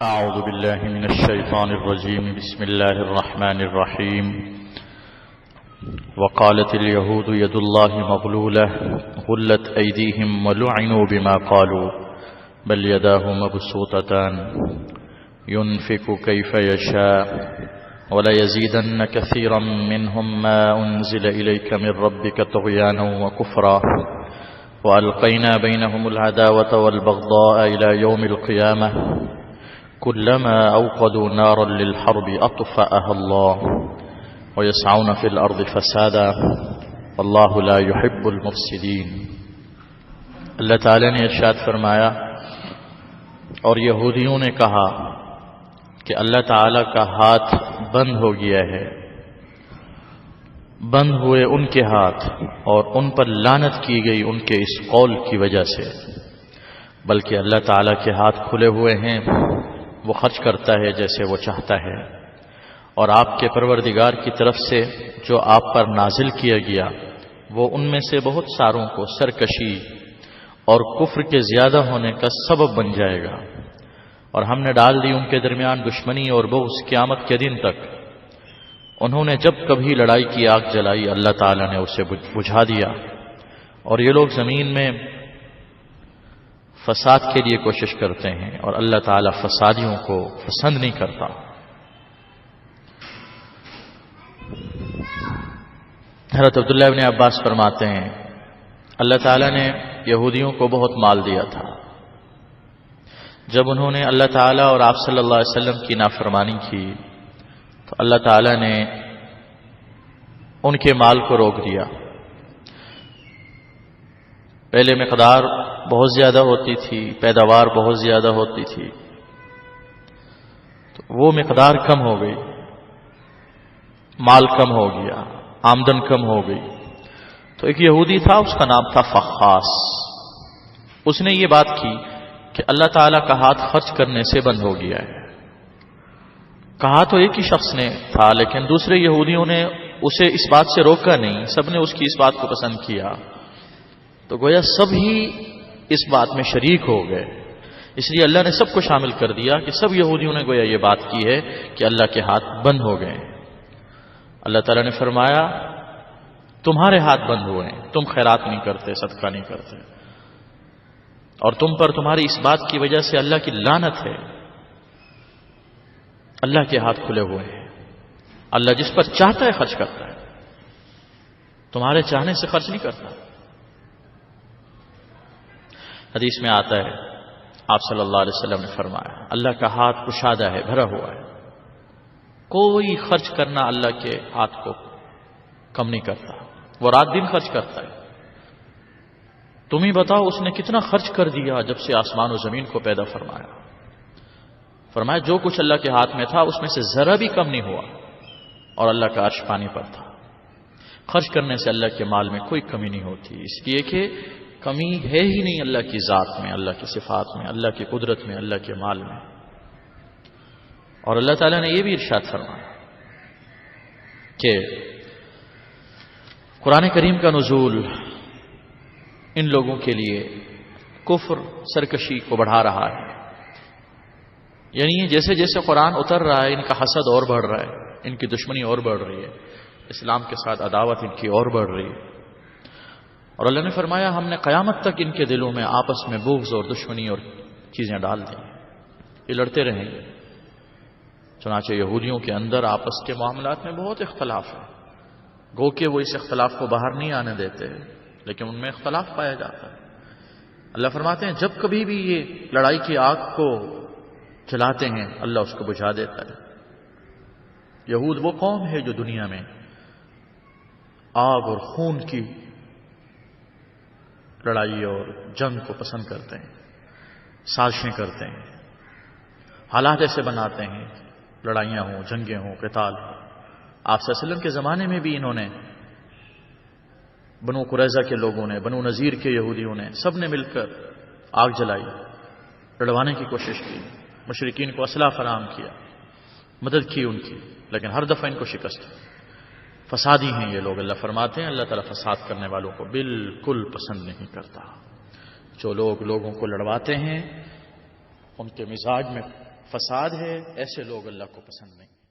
أعوذ بالله من الشيطان الرجيم. بسم الله الرحمن الرحيم. وقالت اليهود يد الله مغلولة غلت أيديهم ولعنوا بما قالوا بل يداه مبسوطتان ينفق كيف يشاء وليزيدن كثيرا منهم ما أنزل إليك من ربك طغيانا وكفرا وألقينا بينهم العداوة والبغضاء إلى يوم القيامة كلما أوقدوا نارا للحرب أطفأها الله ويسعون في الأرض فسادا والله لا يحب المفسدين. اللہ تعالی نے ارشاد فرمایا اور یہودیوں نے کہا کہ اللہ تعالی کا ہاتھ بند ہو گیا ہے. بند ہوئے ان کے ہاتھ اور ان پر لعنت کی گئی ان کے اس قول کی وجہ سے، بلکہ اللہ تعالی کے ہاتھ کھلے ہوئے ہیں، وہ خرچ کرتا ہے جیسے وہ چاہتا ہے، اور آپ کے پروردگار کی طرف سے جو آپ پر نازل کیا گیا وہ ان میں سے بہت ساروں کو سرکشی اور کفر کے زیادہ ہونے کا سبب بن جائے گا، اور ہم نے ڈال دی ان کے درمیان دشمنی اور بغض قیامت کے دن تک. انہوں نے جب کبھی لڑائی کی آگ جلائی اللہ تعالیٰ نے اسے بجھا دیا، اور یہ لوگ زمین میں فساد کے لیے کوشش کرتے ہیں اور اللہ تعالیٰ فسادیوں کو پسند نہیں کرتا. حضرت عبداللہ ابن عباس فرماتے ہیں اللہ تعالیٰ نے یہودیوں کو بہت مال دیا تھا. جب انہوں نے اللہ تعالیٰ اور آپ صلی اللہ علیہ وسلم کی نافرمانی کی تو اللہ تعالیٰ نے ان کے مال کو روک دیا. پہلے مقدار بہت زیادہ ہوتی تھی، پیداوار بہت زیادہ ہوتی تھی، تو وہ مقدار کم ہو گئی، مال کم ہو گیا، آمدن کم ہو گئی. تو ایک یہودی تھا، اس کا نام تھا فخاس. اس نے یہ بات کی کہ اللہ تعالیٰ کا ہاتھ خرچ کرنے سے بند ہو گیا ہے. کہا تو ایک ہی شخص نے تھا، لیکن دوسرے یہودیوں نے اسے اس بات سے روکا نہیں، سب نے اس کی اس بات کو پسند کیا. تو گویا سب ہی اس بات میں شریک ہو گئے، اس لیے اللہ نے سب کو شامل کر دیا کہ سب یہودیوں نے گویا یہ بات کی ہے کہ اللہ کے ہاتھ بند ہو گئے. اللہ تعالیٰ نے فرمایا تمہارے ہاتھ بند ہوئے ہیں، تم خیرات نہیں کرتے، صدقہ نہیں کرتے، اور تم پر تمہاری اس بات کی وجہ سے اللہ کی لعنت ہے. اللہ کے ہاتھ کھلے ہوئے ہیں، اللہ جس پر چاہتا ہے خرچ کرتا ہے، تمہارے چاہنے سے خرچ نہیں کرتا. حدیث میں آتا ہے آپ صلی اللہ علیہ وسلم نے فرمایا اللہ کا ہاتھ کشادہ ہے، بھرا ہوا ہے، کوئی خرچ کرنا اللہ کے ہاتھ کو کم نہیں کرتا، وہ رات دن خرچ کرتا ہے. تم ہی بتاؤ اس نے کتنا خرچ کر دیا جب سے آسمان و زمین کو پیدا فرمایا. فرمایا جو کچھ اللہ کے ہاتھ میں تھا اس میں سے ذرا بھی کم نہیں ہوا، اور اللہ کا عرش پانی پر تھا. خرچ کرنے سے اللہ کے مال میں کوئی کمی نہیں ہوتی، اس لیے کہ کمی ہے ہی نہیں اللہ کی ذات میں، اللہ کی صفات میں، اللہ کی قدرت میں، اللہ کے مال میں. اور اللہ تعالیٰ نے یہ بھی ارشاد فرمایا کہ قرآن کریم کا نزول ان لوگوں کے لیے کفر سرکشی کو بڑھا رہا ہے. یعنی جیسے جیسے قرآن اتر رہا ہے ان کا حسد اور بڑھ رہا ہے، ان کی دشمنی اور بڑھ رہی ہے، اسلام کے ساتھ عداوت ان کی اور بڑھ رہی ہے. اور اللہ نے فرمایا ہم نے قیامت تک ان کے دلوں میں آپس میں بغض اور دشمنی اور چیزیں ڈال دی، یہ لڑتے رہیں گے. چنانچہ یہودیوں کے اندر آپس کے معاملات میں بہت اختلاف ہے، گو کہ وہ اس اختلاف کو باہر نہیں آنے دیتے، لیکن ان میں اختلاف پایا جاتا ہے. اللہ فرماتے ہیں جب کبھی بھی یہ لڑائی کی آگ کو جلاتے ہیں اللہ اس کو بجھا دیتا ہے. یہود وہ قوم ہے جو دنیا میں آگ اور خون کی لڑائی اور جنگ کو پسند کرتے ہیں، سازشیں کرتے ہیں، حالات ایسے بناتے ہیں لڑائیاں ہوں، جنگیں ہوں، قتال ہوں. آپ صلی اللہ علیہ وسلم کے زمانے میں بھی انہوں نے، بنو قریظہ کے لوگوں نے، بنو نذیر کے یہودیوں نے، سب نے مل کر آگ جلائی، لڑوانے کی کوشش کی، مشرکین کو اسلحہ فراہم کیا، مدد کی ان کی، لیکن ہر دفعہ ان کو شکست. فسادی ہیں یہ لوگ. اللہ فرماتے ہیں اللہ تعالیٰ فساد کرنے والوں کو بالکل پسند نہیں کرتا. جو لوگ لوگوں کو لڑواتے ہیں ان کے مزاج میں فساد ہے، ایسے لوگ اللہ کو پسند نہیں۔